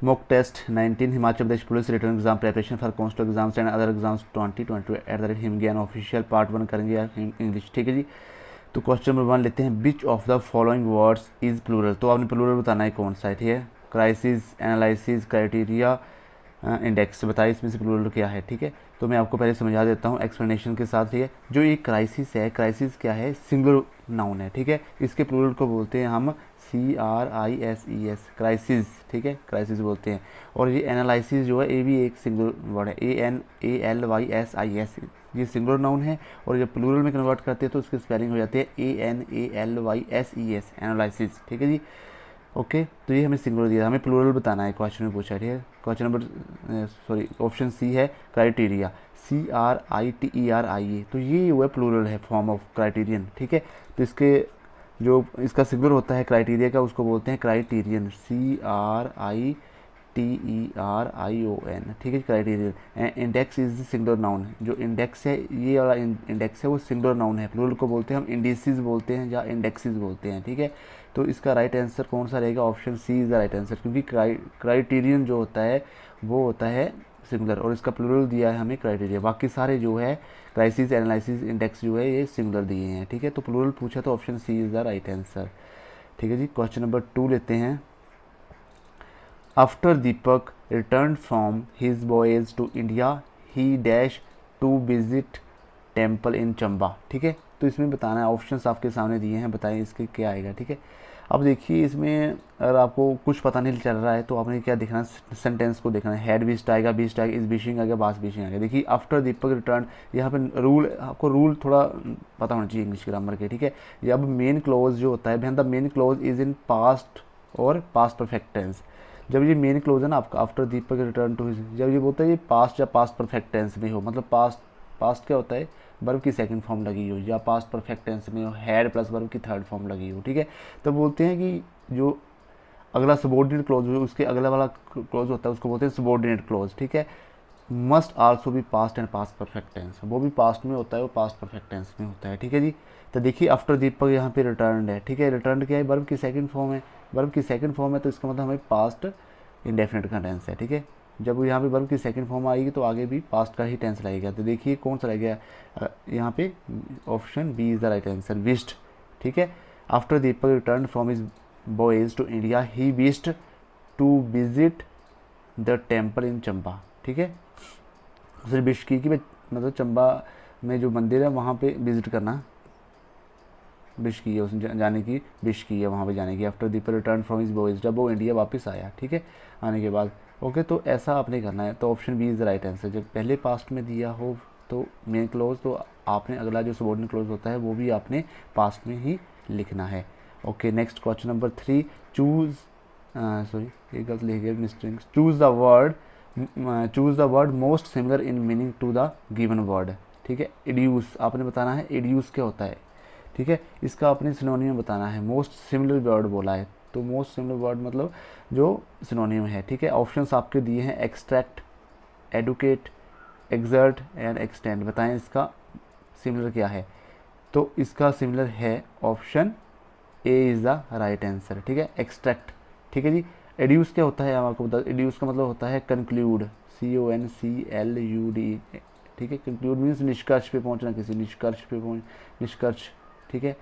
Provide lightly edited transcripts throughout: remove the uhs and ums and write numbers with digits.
Mock test 19 Himachal Pradesh police written exam preparation for constable exams and other exams 2022 at the rate Himgyan official part 1 करेंगे यार English, ठीक है जी। तो question number 1 लेते हैं, which of the following words is plural. तो आपने प्लूरल बताना है कौन सा है, ठीक है। क्राइसिस, एनालिसिस, क्राइटेरिया, इंडेक्स, बताइए इसमें से प्लूरल क्या है, ठीक है। तो मैं आपको पहले समझा देता हूँ एक्सप्लेनेशन के साथ। ये जो ये क्राइसिस है, क्राइसिस क्या है, सिंगुलर नाउन है, ठीक है। इसके प्लूरल को बोलते हैं हम CRISES, क्राइसिस, ठीक है, क्राइसिस बोलते हैं। और ये एनालिसिस जो है ये भी एक सिंगुलर वर्ड है, ANALYSIS, ये सिंगुलर नाउन है। और जब प्लूरल में कन्वर्ट करते हैं तो उसकी स्पेलिंग हो जाती है ANALYSES, एनालिसिस, ठीक है जी। ओके, तो ये हमें सिंगुलर दिया, हमें प्लूरल बताना है, क्वेश्चन में पूछा, ठीक है। Question number sorry option C है क्राइटेरिया, CRITERIA, तो ये हुआ प्लूरल है, फॉर्म ऑफ क्राइटेरियन, ठीक है। तो इसके जो इसका सिंगुलर होता है क्राइटेरिया का, उसको बोलते हैं क्राइटेरियन, CRITERION, ठीक है, criterion. Index is singular noun, जो इंडेक्स है, ये वाला इंडेक्स है वो सिंगुलर नाउन है, प्लूरल को बोलते हैं हम इंडिसेस बोलते हैं या इंडेक्सेस बोलते हैं, ठीक है। तो इसका राइट आंसर कौन सा रहेगा, option C is the right answer, क्योंकि क्राइटेरियन जो होता है वो होता है सिंगुलर, और इसका प्लूरल दिया है हमें क्राइटेरिया। बाकी सारे जो है क्राइसिस, एनालिसिस, इंडेक्स जो है ये सिंगुलर दिए हैं, ठीक है। तो प्लूरल पूछा तो option C is the right answer, ठीक है जी। क्वेश्चन नंबर 2 लेते हैं, after Deepak return from his voyage to India he dash to visit temple in Chamba, ठीक है। तो इसमें बताना है, ऑप्शंस आपके सामने दिए हैं, बताएं इसके क्या आएगा, ठीक है। अब देखिए इसमें अगर आपको कुछ पता नहीं चल रहा है तो आपने क्या देखना है, सेंटेंस को देखना है, हेड बीस्ट आएगा, बीस्ट आएगा, इस बीशिंग आएगा, बास बीशिंग आएगा। देखिए आफ्टर दीपक रिटर्न, यहाँ पे रूल, आपको रूल थोड़ा पता होना चाहिए इंग्लिश ग्रामर के, ठीक है। ये अब मेन क्लोज जो होता है, the main close is in past और पास्ट परफेक्ट टेंस। जब ये मेन क्लोज है ना आपका, आफ्टर दीपक रिटर्न टू, जब ये बोलता है ये पास्ट या पास्ट परफेक्ट टेंस में हो, मतलब पास्ट, पास्ट क्या होता है, वर्ब की सेकंड फॉर्म लगी हो, या पास्ट परफेक्ट टेंस में हो, हैड प्लस वर्ब की थर्ड फॉर्म लगी हो, ठीक है। तो बोलते हैं कि जो अगला सबॉर्डिनेट क्लोज हो, उसके अगला वाला क्लोज होता है उसको बोलते हैं सबॉर्डिनेट क्लोज, ठीक है। मस्ट आल्सो भी past and past perfect tense, वो भी पास्ट में होता है, वो पास्ट परफेक्ट टेंस में होता है, ठीक है जी। तो देखिए आफ्टर दीपक यहाँ पे रिटर्न है, ठीक है। रिटर्न क्या है, वर्ब की सेकंड फॉर्म है, वर्ब की सेकंड फॉर्म है तो इसका मतलब हमें पास्ट इंडेफिनिट का टेंस है, ठीक है। जब यहाँ पे वर्ब की सेकंड फॉर्म आएगी तो आगे भी पास्ट का ही टेंस लगेगा। तो देखिए कौन सा लगेगा यहाँ पे, option B is the right answer, wished, ठीक है। After Deepak return from his voyage to India he wished to visit the temple in Chamba, ठीक है। उसने विश की कि मतलब चंबा में जो मंदिर है वहाँ पे विजिट करना, विश की है उसने जाने की, विश की है वहाँ पे जाने की। After Deepak return from his boys, जब वो इंडिया वापस आया, ठीक है, आने के बाद। ओके, तो ऐसा आपने करना है। तो option B is the right answer. जब पहले पास्ट में दिया हो तो मेन क्लोज, तो आपने अगला जो सबॉर्डिनेट क्लोज होता है वो भी आपने पास्ट में ही लिखना है। Okay, next question number 3, choose sorry ये गलत लिख गया, mistake, choose the word most similar in meaning to the given word, ठीक है। एड्यूस आपने बताना है, एड्यूस क्या होता है, ठीक है। इसका अपने सिनोनिम बताना है, मोस्ट सिमिलर वर्ड बोला है तो मोस्ट सिमिलर वर्ड मतलब जो सिनोनिम है, ठीक है। ऑप्शंस आपके दिए हैं, extract, educate, exert and extend, बताएं इसका सिमिलर क्या है। तो इसका सिमिलर है option A is the right answer, ठीक है, एक्सट्रैक्ट, ठीक है जी। एड्यूस क्या होता है, हम आपको बता, एड्यूस का मतलब होता है कंक्लूड, CONCLUD, ठीक है। कंक्लूड मीन्स निष्कर्ष पे पहुंचना, किसी निष्कर्ष पे पहुंच, निष्कर्ष, ठीक है।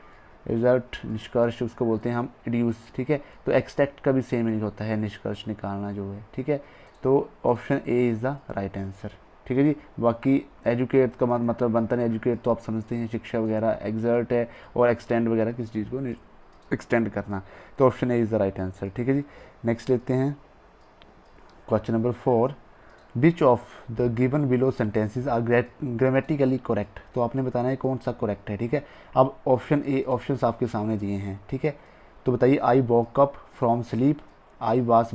रिजल्ट, निष्कर्ष, उसको बोलते हैं हम एड्यूस, ठीक है। तो एक्सट्रैक्ट का भी सेम मीनिंग होता है, निष्कर्ष निकालना जो है, ठीक है। तो option A is the right answer, ठीक है जी। बाकी एजुकेट का मतलब बनता नहीं, एजुकेट तो आप समझते हैं शिक्षा वगैरह, एग्जर्ट है, और एक्सटेंड वगैरह किसी चीज़ को एक्सटेंड करना। तो option A is the right answer, ठीक है जी। नेक्स्ट लेते हैं question number 4, which of the given below sentences are grammatically correct. तो आपने बताना है कौन सा करेक्ट है, ठीक है। अब ऑप्शन ए, ऑप्शन आपके सामने दिए हैं, ठीक है। तो बताइए, I woke up from sleep, I was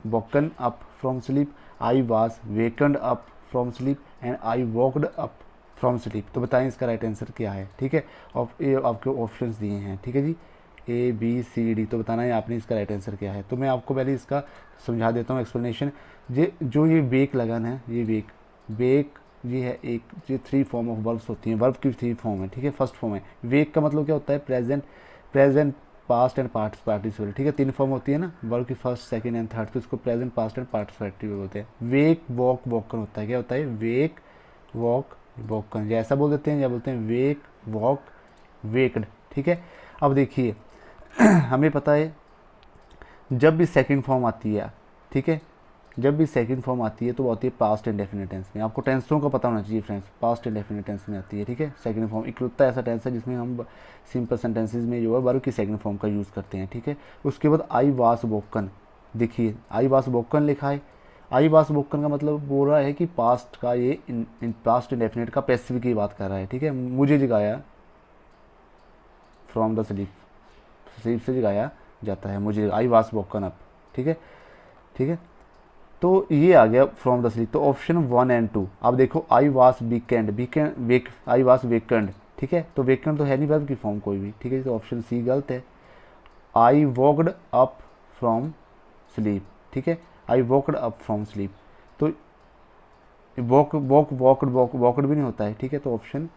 woken up from sleep, I was wakened up from sleep and I waked up from sleep. तो बताएं इसका राइट आंसर क्या है, ठीक है। और ये आपके ऑप्शंस दिए हैं, ठीक है जी, ABCD। तो बताना है आपने इसका राइट आंसर क्या है। तो मैं आपको पहले इसका समझा देता हूँ एक्सप्लेनेशन। ये जो ये वेक लगन है, ये वेक, वेक ये है एक, ये 3 फॉर्म ऑफ वर्ब्स होती हैं, वर्ब की 3 फॉर्म है, ठीक है। फर्स्ट फॉर्म है वेक का मतलब क्या होता है, present, present past and past participle, ठीक है। 3 फॉर्म होती है ना वर्ब की, फर्स्ट सेकंड एंड थर्ड, तो इसको प्रेजेंट पास्ट एंड पार्टिसिपल होते हैं। वेक वॉक वॉकन होता है, क्या होता है, वेक वॉक वॉकन, या ऐसा बोल देते हैं या बोलते हैं वेक वॉक वेक्ड, ठीक है। अब देखिए हमें पता है जब भी सेकंड फॉर्म आती है, ठीक है, जब भी सेकंड फॉर्म आती है तो वो आती है पास्ट इंडेफिनिट टेंस में। आपको टेंसों का पता होना चाहिए फ्रेंड्स, पास्ट इंडेफिनिट टेंस में आती है, ठीक है। सेकंड फॉर्म इकलौता ऐसा टेंस है जिसमें हम सिंपल सेंटेंसेज में जो है वर्ब की सेकंड फॉर्म का यूज़ करते हैं, ठीक है। उसके बाद आई वास वोकन, देखिए आई वास वोकन लिखा है। आई वास वोकन का मतलब बोल रहा है कि पास्ट का ये पास्ट इंडेफिनिट का पैसिव की बात कर रहा है, ठीक है। मुझे जगाया फ्रॉम द स्लीप, स्लीप से जगाया जाता है मुझे, आई वास वोकन अप, ठीक है, ठीक है। तो ये आ गया फ्रॉम द स्लीप। तो ऑप्शन 1 एंड 2, अब देखो आई वास वीकेंड, वीकेंड वेक, आई वास वेकेंड, ठीक है। तो वेकेंड तो है नहीं वर्ब की फॉर्म कोई भी, ठीक है, तो ऑप्शन सी गलत है। आई वॉकड अप फ्रॉम स्लीप, ठीक है, आई वॉकड अप फ्रॉम स्लीप, तो वॉक वॉक वॉकड वॉकड भी नहीं होता है, ठीक है, तो ऑप्शन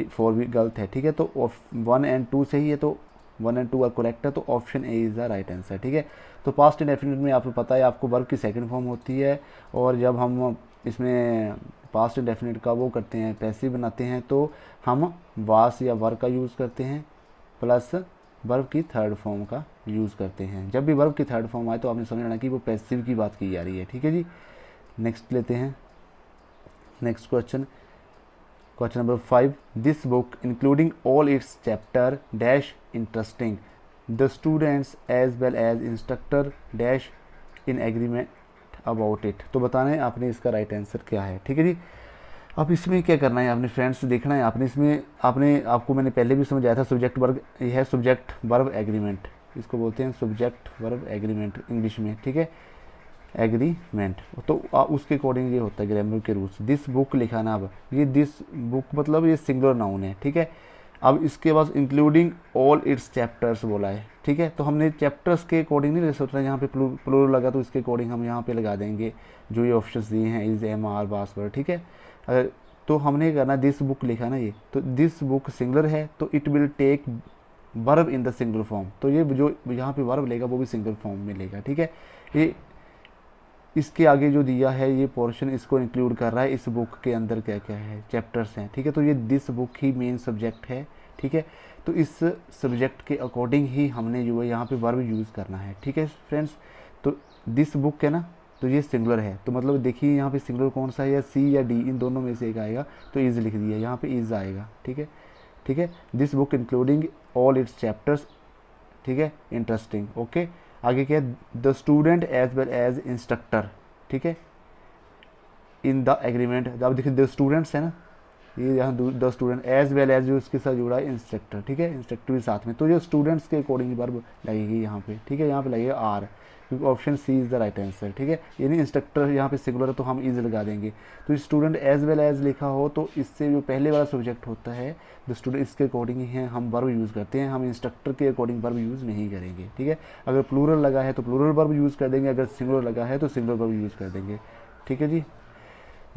4 भी गलत है, ठीक है। तो 1 एंड 2 सही है, तो 1 एंड 2 करेक्ट है, तो option A is the right answer, ठीक है। तो पास्ट इंडेफिनिट में आपको पता है आपको वर्ब की सेकंड फॉर्म होती है, और जब हम इसमें पास्ट इंडेफिनिट का वो करते हैं पैसिव बनाते हैं तो हम वास या वर का यूज़ करते हैं प्लस वर्ब की थर्ड फॉर्म का यूज़ करते हैं। जब भी वर्ब की थर्ड फॉर्म आए तो आपने समझ लेना कि वो पैसिव की बात की जा रही है, ठीक है जी। नेक्स्ट लेते हैं, next question, question number 5, this book including all its chapter dash interesting, the students as well as instructor dash in agreement about it. तो बताना है आपने इसका राइट आंसर क्या है, ठीक है जी। अब इसमें क्या करना है आपने फ्रेंड्स, देखना है आपने इसमें, आपको मैंने पहले भी समझाया था सब्जेक्ट वर्ब, ये है सब्जेक्ट वर्ब एग्रीमेंट, इसको बोलते हैं सब्जेक्ट वर्ब एग्रीमेंट इंग्लिश में, ठीक है, एग्रीमेंट। तो उसके अकॉर्डिंग ये होता है ग्रामर के रूल्स। दिस बुक लिखा ना, अब ये दिस बुक मतलब ये सिंगुलर नाउन है, ठीक है। अब इसके बाद इंक्लूडिंग ऑल इट्स चैप्टर्स बोला है, ठीक है, तो हमने चैप्टर्स के अकॉर्डिंग नहीं सोच रहे, यहाँ पे प्लूरल लगा तो इसके अकॉर्डिंग हम यहाँ पे लगा देंगे जो ये ऑप्शंस दिए हैं, इज एम आर बासवर्ड, ठीक है। अगर तो हमने करना दिस बुक लिखा ना ये, तो दिस बुक सिंगुलर है तो it will take verb in the singular form, तो ये जो यहाँ पे वर्ब लेगा वो भी सिंगुलर फॉर्म में लेगा, ठीक है। ये इसके आगे जो दिया है ये पोर्शन इसको इंक्लूड कर रहा है, इस बुक के अंदर क्या क्या है चैप्टर्स हैं, ठीक है। तो ये this book he main subject है, ठीक है। तो इस सब्जेक्ट के अकॉर्डिंग ही हमने जो है यहाँ पे वर्ब यूज़ करना है, ठीक है फ्रेंड्स। तो दिस बुक है ना, तो ये सिंगुलर है, तो मतलब देखिए यहाँ पे सिंगुलर कौन सा है, या सी या डी, इन दोनों में से एक आएगा, तो इज लिख दिया, यहाँ पे इज आएगा, ठीक है, ठीक है। This book including all its chapters, ठीक है, इंटरेस्टिंग, ओके। आगे क्या है, the student as well as instructor, ठीक है, इन द एग्रीमेंट। अब देखिए द स्टूडेंट्स है ना, ये यहाँ the student as well as जो इसके साथ जुड़ा है इंस्ट्रक्टर, ठीक है, इंस्ट्रक्टर भी साथ में, तो जो स्टूडेंट्स के अकॉर्डिंग वर्ब लगेगी यहाँ पे, ठीक है, यहाँ पे लगेगा आर, क्योंकि option C is the right answer, ठीक है। यानी इंस्ट्रक्टर यहाँ पे सिंगुलर है तो हम इज लगा देंगे। तो स्टूडेंट एज वेल एज लिखा हो तो इससे जो पहले वाला सब्जेक्ट होता है द स्टूडेंट, इसके अकॉर्डिंग ही है हम वर्ब यूज़ करते हैं, हम इंस्ट्रक्टर के अकॉर्डिंग वर्ब यूज़ नहीं करेंगे, ठीक है। अगर प्लूरल लगा है तो प्लूरल वर्ब यूज़ कर देंगे, अगर सिंगुलर लगा है तो सिंगुलर वर्ब यूज़ कर देंगे, ठीक है जी।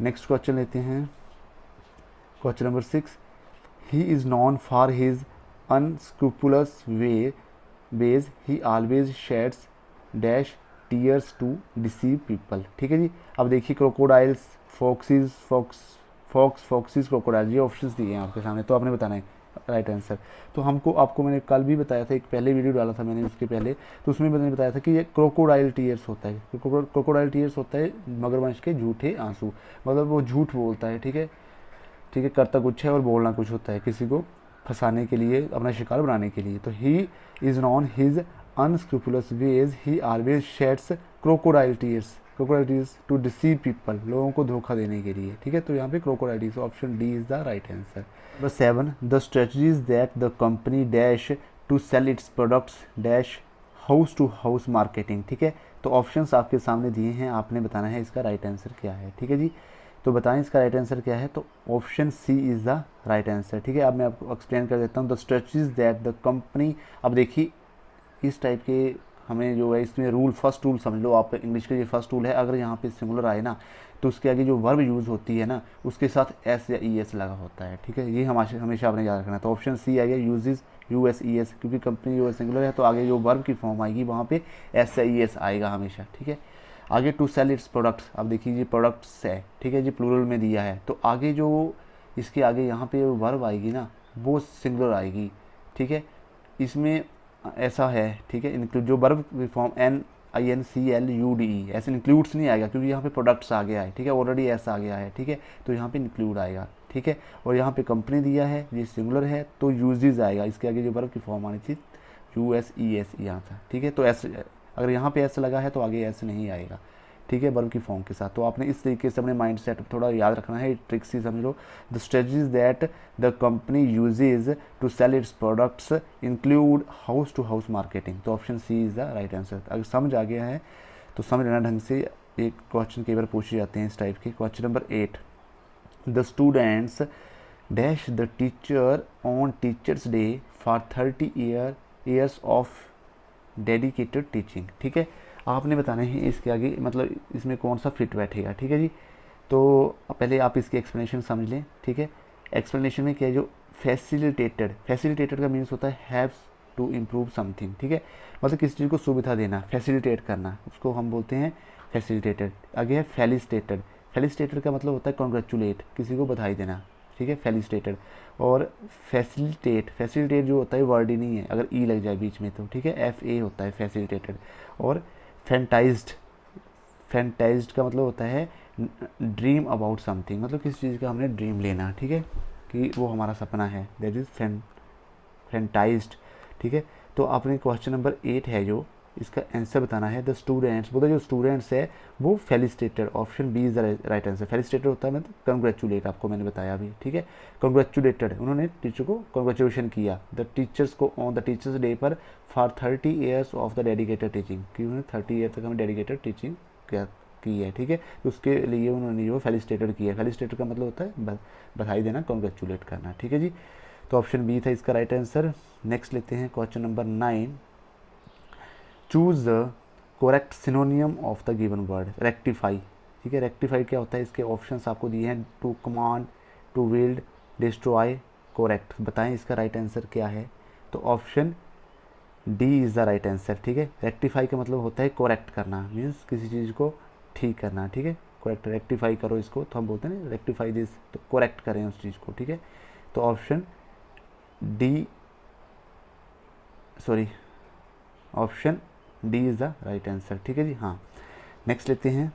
नेक्स्ट क्वेश्चन लेते हैं, question number 6, he is known for his unscrupulous ways, he always sheds dash tears to deceive people, ठीक है जी। अब देखिए क्रोकोडाइल्स, फॉक्सिस, फॉक्सिस, क्रोकोडाइल, ये ऑप्शंस दिए हैं आपके सामने, तो आपने बताना है राइट आंसर। तो आपको मैंने कल भी बताया था, एक पहले वीडियो डाला था मैंने उसके पहले, तो उसमें मैंने बताया था कि ये क्रोकोडाइल टीयर्स होता है, क्रोकोडाइल टीयर्स होता है मगरमच्छ के झूठे आंसू, मतलब वो झूठ बोलता है, ठीक है, ठीक है, करता कुछ है और बोलना कुछ होता है किसी को फंसाने के लिए, अपना शिकार बनाने के लिए। तो he is known his unscrupulous ways, he always sheds crocodile tears to deceive people, लोगों को धोखा देने के लिए, ठीक है। तो यहाँ पे crocodile tears, option D is the right answer. Number 7, the strategies that the company dash to sell its products dash house to house marketing, ठीक है। तो ऑप्शंस आपके सामने दिए हैं, आपने बताना है इसका राइट आंसर क्या है, ठीक है जी। तो बताएं इसका राइट आंसर क्या है, तो option C is the right answer, ठीक है। अब मैं आपको एक्सप्लेन कर देता हूँ, the strategies that the company. अब देखिए इस टाइप के हमें जो है इसमें रूल, फर्स्ट रूल समझ लो आप, इंग्लिश के ये फर्स्ट रूल है, अगर यहाँ पे सिंगुलर आए ना, तो उसके आगे जो वर्ब यूज़ होती है ना उसके साथ एस या ई एस लगा होता है, ठीक है, ये हमेशा आपने याद रखना है। तो ऑप्शन सी आएगा uses U S E S, क्योंकि कंपनी जो सिंगुलर है तो आगे जो वर्ब की फॉर्म आएगी वहाँ पे एस या ई एस आएगा हमेशा, ठीक है। आगे टू सेल इट्स प्रोडक्ट्स, अब देखिए ये प्रोडक्ट्स है, ठीक है, जी प्लूरल में दिया है, तो आगे जो इसके आगे यहाँ पे वर्ब आएगी ना वो सिंगुलर आएगी, ठीक है। इसमें ऐसा है, ठीक है, इंक्लूड जो verb form N I N C L U D E, ऐसे इंक्लूड्स नहीं आएगा क्योंकि यहाँ पे प्रोडक्ट्स आ गया है, ठीक है, ऑलरेडी ऐसा आ गया है, ठीक है, तो यहाँ पे इंक्लूड आएगा, ठीक है। और यहाँ पे कंपनी दिया है, ये सिंगुलर है तो यूजेज आएगा, इसके आगे जो वर्ब की फॉर्म आनी थी यू एस ई एस यहाँ था, ठीक है। तो एस अगर यहाँ पे एस लगा है तो आगे एस नहीं आएगा, ठीक है, वर्ब की फॉर्म के साथ। तो आपने इस तरीके से अपने माइंड सेट थोड़ा याद रखना है, ट्रिक्स ही समझ लो। The strategies that the company uses to sell its products include house to house marketing. तो option C is the right answer. अगर समझ आ गया है तो समझ लेना ढंग से, एक क्वेश्चन कई बार पूछे जाते हैं इस टाइप के। Question number 8, the students dash the teacher on teachers day for 30 years of dedicated teaching, ठीक है। आपने बताना है इसके आगे मतलब इसमें कौन सा फिट बैठेगा, ठीक है जी। तो पहले आप इसकी एक्सप्लेनेशन समझ लें, ठीक है। एक्सप्लेनेशन में क्या है, जो फैसिलिटेटेड का मीन्स होता है हैव्स टू इम्प्रूव समथिंग, ठीक है, मतलब किसी चीज़ को सुविधा देना, फैसिलिटेट करना, उसको हम बोलते हैं फैसिलिटेटेड। आगे है फेलिसिटेटेड का मतलब होता है कॉन्ग्रेचुलेट, किसी को बधाई देना, ठीक है, फेलिसिटेटेड। और फैसिलिटेट जो होता है वर्ड ही नहीं है, अगर ई लग जाए बीच में तो, ठीक है, एफ ए होता है फैसिलिटेटेड। और फैंटाइज्ड का मतलब होता है ड्रीम अबाउट समथिंग, मतलब किसी चीज़ का हमने ड्रीम लेना, ठीक है, कि वो हमारा सपना है, दैट इज़ फैंटाइज्ड, ठीक है। तो आपने क्वेश्चन नंबर 8 है जो इसका आंसर बताना है। द स्टूडेंट्स बोलते जो स्टूडेंट्स है वो felicitated, option B is the right answer. Felicitated होता है मतलब कंग्रेचुलेट, आपको मैंने बताया अभी, ठीक है, कंग्रेचुलेटेड, उन्होंने टीचर को कंग्रेचुलेशन किया द टीचर्स को ऑन द टीचर्स डे पर for 30 years of the dedicated teaching, कि उन्होंने 30 ईयर तक हमें डेडिकेटेड टीचिंग की है, ठीक है। तो उसके लिए उन्होंने जो फेलिसिटेटेड किया है, फेलिसिटेटेड का मतलब होता है बधाई देना, कॉन्ग्रेचुलेट करना, ठीक है जी। तो ऑप्शन बी था इसका राइट आंसर। नेक्स्ट लेते हैं question number 9, choose the correct सिनोनियम of the given word rectify, ठीक है। रेक्टिफाई क्या होता है, इसके ऑप्शंस आपको दिए हैं, to command, to wield, destroy, correct. बताएं इसका राइट आंसर क्या है। तो option D is the right answer, ठीक है। रेक्टिफाई का मतलब होता है करेक्ट करना, मीन्स किसी चीज़ को ठीक करना, ठीक है, करेक्ट, रेक्टिफाई करो इसको, तो हम बोलते हैं ना रेक्टिफाई दिस, तो करेक्ट करें उस चीज़ को, ठीक है। तो option D, sorry, option D is the right answer, ठीक है जी। हाँ, नेक्स्ट लेते हैं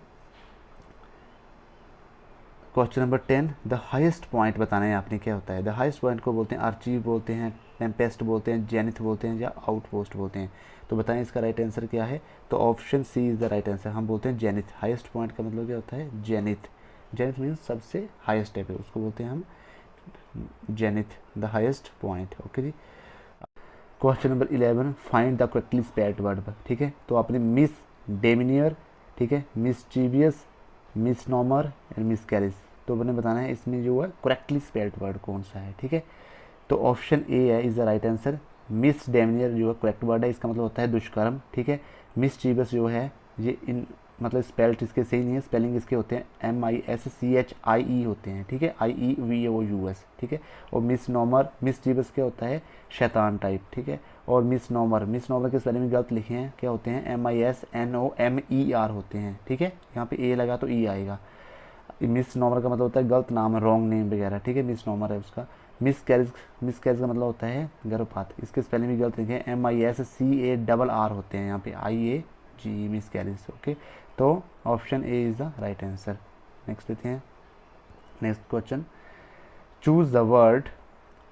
question number 10, the highest point बताना है आपने क्या होता है। द हाईएस्ट पॉइंट को बोलते हैं आर्चीव बोलते हैं, टेम्पेस्ट बोलते हैं, जेनिथ बोलते हैं, या आउटपोस्ट बोलते हैं। तो बताएं इसका राइट आंसर क्या है। तो option C is the right answer, हम बोलते हैं जेनिथ। हाईएस्ट पॉइंट का मतलब क्या होता है, जेनिथ। जेनिथ मीन्स सबसे हाईएस्ट है, उसको बोलते हैं हम zenith, the highest point, okay जी। Question number 11, find the correctly spelled word, ठीक है। तो आपने मिस डेमिनियर, ठीक है, मिसचीवियस, मिसनॉमर एंड मिसकैरेज, तो मैंने बताना है इसमें जो है करेक्टली स्पेल्ड वर्ड कौन सा है, ठीक है। तो ऑप्शन ए है is the right answer. Misdemeanour जो है करेक्ट वर्ड है, इसका मतलब होता है दुष्कर्म, ठीक है। मिसचीवियस जो है ये इन मतलब स्पेल्ड इसके सही नहीं है, स्पेलिंग इसके होते हैं MISCHIE होते हैं, ठीक है, IEVOUS, ठीक है। और मिसचीवियस क्या होता है, शैतान टाइप, ठीक है। और मिसनॉमर के स्पेलिंग में गलत लिखे हैं, क्या होते हैं, MISNOMER होते हैं, ठीक है। यहाँ पे ए लगा तो ई आएगा। मिसनॉमर का मतलब होता है गलत नाम, रॉन्ग नेम वगैरह, ठीक है, मिसनॉमर है उसका। मिसकैरेज का मतलब होता है गर्भपात, इसके स्पेलिंग भी गलत लिखे हैं, MISCARR होते हैं, यहाँ पे IAG, मिसकैरेज, ओके। तो option A is the right answer. Next लेते हैं next question, choose the word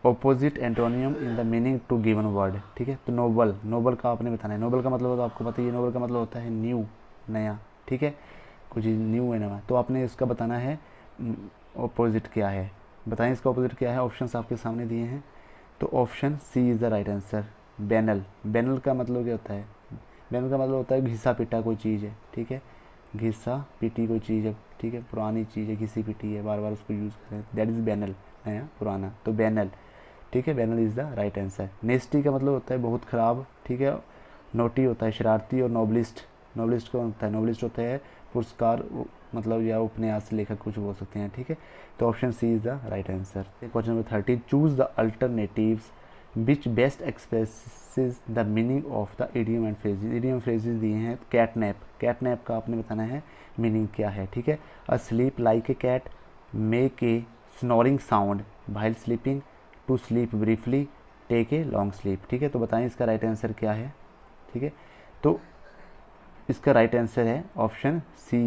opposite antonym in the meaning to given word, ठीक है। तो नोबल का आपने बताना है। नोबल का मतलब होता है, आपको पता ही है, नोबल का मतलब होता है न्यू, नया, ठीक है, कुछ न्यू है नया। तो आपने इसका बताना है ऑपोजिट क्या है, बताएं इसका ऑपोजिट क्या है। ऑप्शंस आपके सामने दिए हैं। तो option C is the right answer, banal का मतलब क्या होता है, बैनल का मतलब होता है घिसा पिटा कोई चीज़ है, ठीक है, घिसा पिटी कोई चीज़ है, ठीक है, पुरानी चीज़ है, घिसी पिटी है, बार बार उसको यूज़ करें, दैट इज़ बैनल, नया पुराना, तो बैनल, ठीक है, banal is the right answer. Nasty का मतलब होता है बहुत ख़राब, ठीक है। नोटी होता है शरारती, और नोबलिस्ट का होता है, नोबलिस्ट होता है पुरस्कार मतलब या उपन्यास लेखक कुछ बोल सकते हैं, ठीक है। तो option C is the right answer. Question number 30, choose the alternatives which best expresses the meaning of the idiom and phrases. Idiom phrases दिए हैं कैटनैप, कैटनैप का आपने बताना है मीनिंग क्या है, ठीक है। A sleep like a cat, make a snoring sound while sleeping, to sleep briefly, take a long sleep, ठीक है। तो बताएं इसका राइट आंसर क्या है, ठीक है। तो इसका राइट आंसर है option C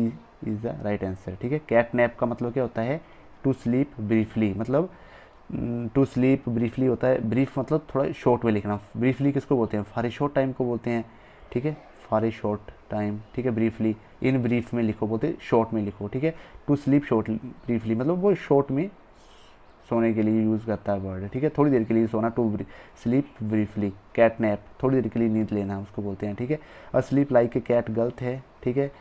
is the right answer, ठीक है। कैट नैप का मतलब क्या होता है, टू स्लीप ब्रीफली, मतलब टू स्लीप ब्रीफली होता है, ब्रीफ मतलब थोड़ा शॉर्ट में लिखना, ब्रीफली किसको बोलते हैं, फॉर ए शॉर्ट टाइम को बोलते हैं, ठीक है, फॉर ए शॉर्ट टाइम, ठीक है, ब्रीफली, इन ब्रीफ में लिखो बोलते शॉर्ट में लिखो, ठीक है। टू स्लीप शॉर्ट ब्रीफली मतलब वो शॉर्ट में सोने के लिए यूज़ करता है वर्ड, ठीक है, थोड़ी देर के लिए सोना, to sleep briefly, catnap थोड़ी देर के लिए नींद लेना उसको बोलते हैं, ठीक है। और स्लीप लाइक ए कैट गलत है, ठीक है।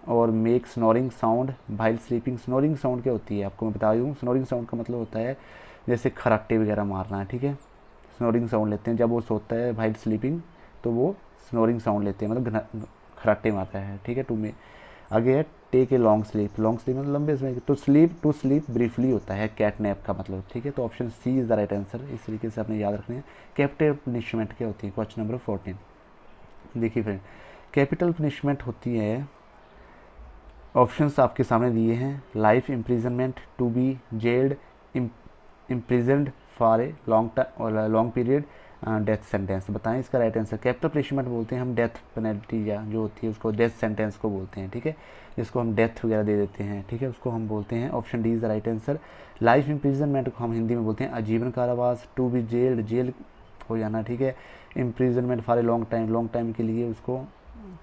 और make snoring sound while sleeping, snoring sound क्या होती है आपको मैं बता दूँ, स्नोरिंग साउंड का मतलब होता है जैसे खराटे वगैरह मारना है, ठीक है, स्नोरिंग साउंड लेते हैं जब वो सोता है वाइल स्लीपिंग, तो वो स्नोरिंग साउंड लेते हैं मतलब खराटे मारता है, ठीक है। टू में आगे है take a long sleep, long sleep मतलब लंबे समय, टू स्लीप ब्रीफली होता है कैट नैप का मतलब, ठीक है। तो option C is the right answer, इस तरीके से आपने याद रखना है। कैपिटल पनिशमेंट क्या होती है, क्वेश्चन नंबर 14। देखिए फ्रेंड, कैपिटल पनिशमेंट होती है, ऑप्शंस आपके सामने दिए हैं, life imprisonment, to be jailed, imprisoned for a long period, death sentence. बताएं इसका राइट आंसर। कैपिटल पनिशमेंट बोलते हैं हम डेथ पेनल्टी या जो होती है उसको डेथ सेंटेंस को बोलते हैं, ठीक है, जिसको हम डेथ वगैरह दे देते हैं, ठीक है, उसको हम बोलते हैं, option D is the right answer. Life imprisonment को हम हिंदी में बोलते हैं आजीवन कारावास, टू बी जेल्ड जेल हो जाना, ठीक है, imprisonment for a long time के लिए उसको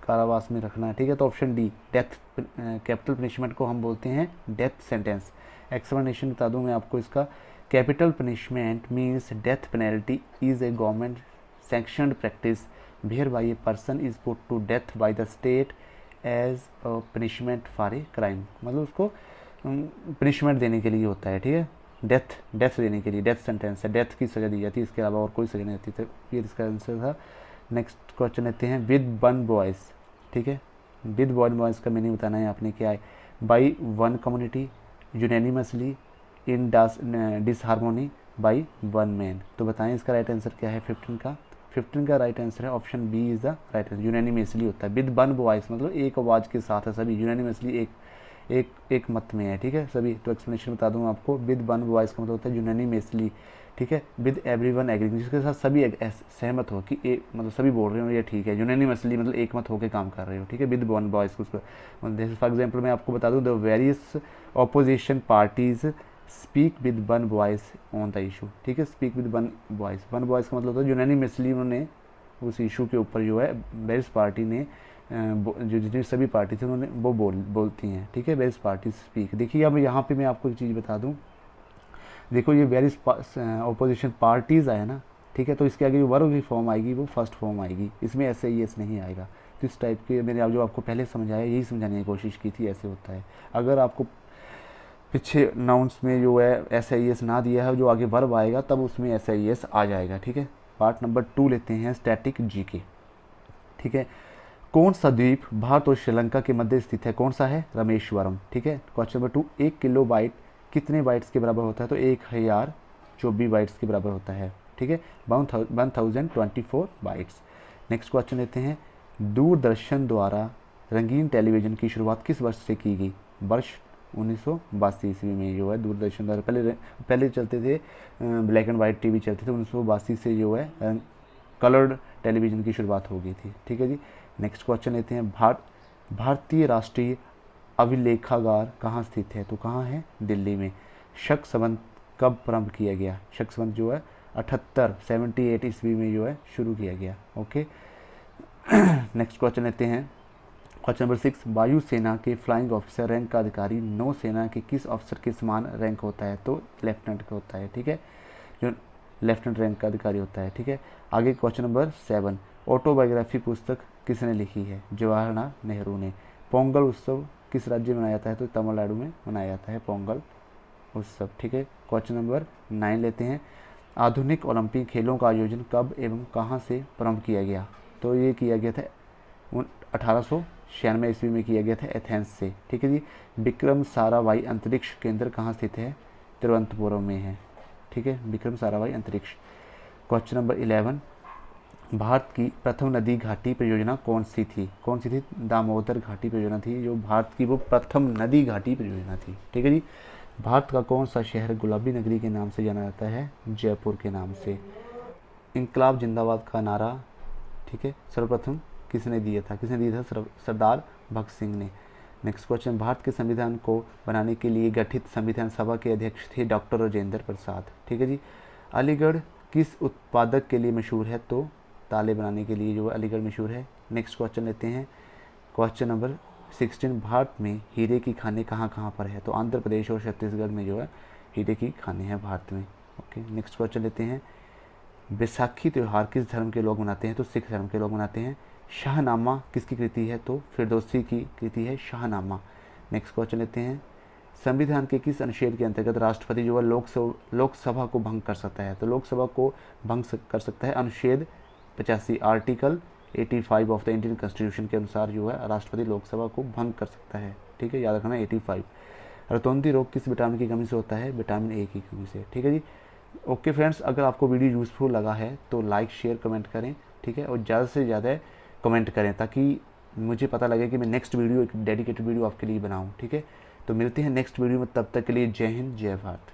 कारावास में रखना है, ठीक है। तो option D death, capital punishment को हम बोलते हैं डेथ सेंटेंस। एक्सप्लेनेशन बता दूं मैं आपको इसका, capital punishment means death penalty is a government sanctioned practice whereby a person is put to death by the state as a punishment for a crime, मतलब उसको पनिशमेंट देने के लिए होता है, ठीक है, डेथ देने के लिए, डेथ सेंटेंस है, डेथ की सज़ा दी जाती है, इसके अलावा और कोई सज़ा नहीं आती। तो ये इसका आंसर था। नेक्स्ट क्वेश्चन लेते हैं, विद वन बॉयज़, ठीक है, विद वन बॉयज़ का मीनिंग बताना है आपने क्या है, by one community, unanimously, in disharmony, by one man. तो बताएं इसका राइट आंसर क्या है 15 का राइट आंसर है option B is the right answer. Unanimously होता है, विद वन वॉइस मतलब एक आवाज़ के साथ है सभी, यूनानिमसली एक मत में है, ठीक है सभी। तो एक्सप्लेनेशन बता दूं आपको, विद वन वॉइस का मतलब होता है यूनानिमसली, ठीक है, विद एवरीवन एग्री, जिसके साथ सभी सहमत हो कि एक मतलब सभी बोल रहे हो ये ठीक है, यूनानिमसली मतलब एक मत होकर काम कर रहे हो, ठीक है, विद वन वॉइस को उसको फॉर एग्जाम्पल मैं आपको बता दूं, the various opposition parties speak with one voice on the issue, ठीक है, स्पीक विद वन वॉइस का मतलब होता है यूनानिमसली उन्होंने उस इशू के ऊपर जो है वेरियस पार्टी ने जो जितनी सभी पार्टी थी उन्होंने वो बोलती हैं, ठीक है, वेरियस पार्टी स्पीक। देखिए अब यहाँ पे मैं आपको एक चीज़ बता दूँ, देखो ये वेरियस ऑपोजिशन पार्टीज़ आया ना, ठीक है, तो इसके आगे जो वर्ब की फॉर्म आएगी वो फर्स्ट फॉर्म आएगी, इसमें ऐसे ही ऐसे नहीं आएगा। तो इस टाइप के मैंने जो आपको पहले समझाया यही समझाने की कोशिश की थी, ऐसे होता है। अगर आपको पीछे नाउन्स में जो है एस आई एस ना दिया है, जो आगे वर्ब आएगा तब उसमें एस आई एस आ जाएगा, ठीक है। पार्ट नंबर 2 लेते हैं, स्टैटिक जीके, ठीक है। कौन सा द्वीप भारत और श्रीलंका के मध्य स्थित है, कौन सा है, रामेश्वरम, ठीक है। क्वेश्चन नंबर 2, 1 किलो बाइट कितने बाइट्स के बराबर होता है, तो 1024 बाइट्स के बराबर होता है, ठीक है, 1024 बाइट्स। नेक्स्ट क्वेश्चन लेते हैं, दूरदर्शन द्वारा रंगीन टेलीविज़न की शुरुआत किस वर्ष से की गई, वर्ष 1982 ईस्वी में जो है दूरदर्शन द्वारा, पहले चलते थे ब्लैक एंड वाइट टीवी चलते थे, 1982 से जो है कलर्ड टेलीविज़न की शुरुआत हो गई थी, ठीक है जी। नेक्स्ट क्वेश्चन लेते हैं, भारतीय राष्ट्रीय अभिलेखागार कहाँ स्थित है, तो कहाँ है, दिल्ली में। शक संबंध कब प्रारंभ किया गया, शक संबंध जो है 78 ईस्वी में जो है शुरू किया गया, ओके। नेक्स्ट क्वेश्चन लेते हैं, क्वेश्चन नंबर 6, वायुसेना के फ्लाइंग ऑफिसर रैंक का अधिकारी नौसेना के किस ऑफिसर के समान रैंक होता है, तो लेफ्टिनेंट का होता है, ठीक है, जो लेफ्टिनेंट रैंक का अधिकारी होता है, ठीक है। आगे क्वेश्चन नंबर 7, ऑटोबायोग्राफी पुस्तक किसने लिखी है, जवाहरलाल नेहरू ने। पोंगल उत्सव किस राज्य में मनाया जाता है, तो तमिलनाडु में मनाया जाता है पोंगल उत्सव, ठीक है। क्वेश्चन नंबर 9 लेते हैं, आधुनिक ओलंपिक खेलों का आयोजन कब एवं कहाँ से प्रारंभ किया गया, तो ये किया गया था 1800 96 ईस्वी में किया गया था एथेंस से। ठीक है जी। विक्रम साराभाई अंतरिक्ष केंद्र कहाँ स्थित है? तिरुवनंतपुरम में है। ठीक है, विक्रम साराभाई अंतरिक्ष। क्वेश्चन नंबर 11, भारत की प्रथम नदी घाटी परियोजना कौन सी थी? कौन सी थी? दामोदर घाटी परियोजना थी जो भारत की वो प्रथम नदी घाटी परियोजना थी। ठीक है जी। भारत का कौन सा शहर गुलाबी नगरी के नाम से जाना जाता है? जयपुर के नाम से। इनकलाब जिंदाबाद का नारा, ठीक है, सर्वप्रथम किसने दिया था? किसने दिया था? सरदार भगत सिंह ने। नेक्स्ट क्वेश्चन, भारत के संविधान को बनाने के लिए गठित संविधान सभा के अध्यक्ष थे डॉक्टर राजेंद्र प्रसाद। ठीक है जी। अलीगढ़ किस उत्पादक के लिए मशहूर है? तो ताले बनाने के लिए जो है अलीगढ़ मशहूर है। नेक्स्ट क्वेश्चन लेते हैं, क्वेश्चन नंबर 16, भारत में हीरे की खानें कहाँ कहाँ पर है? तो आंध्र प्रदेश और छत्तीसगढ़ में जो है हीरे की खानें हैं भारत में। ओके, नेक्स्ट क्वेश्चन लेते हैं, बैसाखी त्यौहार किस धर्म के लोग मनाते हैं? तो सिख धर्म के लोग मनाते हैं। शाहनामा किसकी कृति है? तो फिरदौसी की कृति है शाहनामा। नेक्स्ट क्वेश्चन लेते हैं, संविधान के किस अनुच्छेद के अंतर्गत राष्ट्रपति जो है लोकसभा को भंग कर सकता है? तो लोकसभा को भंग कर सकता है अनुच्छेद 85 article 85 of the Indian constitution के अनुसार जो है राष्ट्रपति लोकसभा को भंग कर सकता है। ठीक है, याद रखना 85। रतौंधी रोग किस विटामिन की कमी से होता है? विटामिन ए की कमी से। ठीक है जी। ओके फ्रेंड्स, अगर आपको वीडियो यूज़फुल लगा है तो लाइक शेयर कमेंट करें। ठीक है, और ज़्यादा से ज़्यादा कमेंट करें ताकि मुझे पता लगे कि मैं नेक्स्ट वीडियो, एक डेडिकेटेड वीडियो आपके लिए बनाऊँ। ठीक है, तो मिलते हैं नेक्स्ट वीडियो में, तब तक के लिए जय हिंद जय भारत।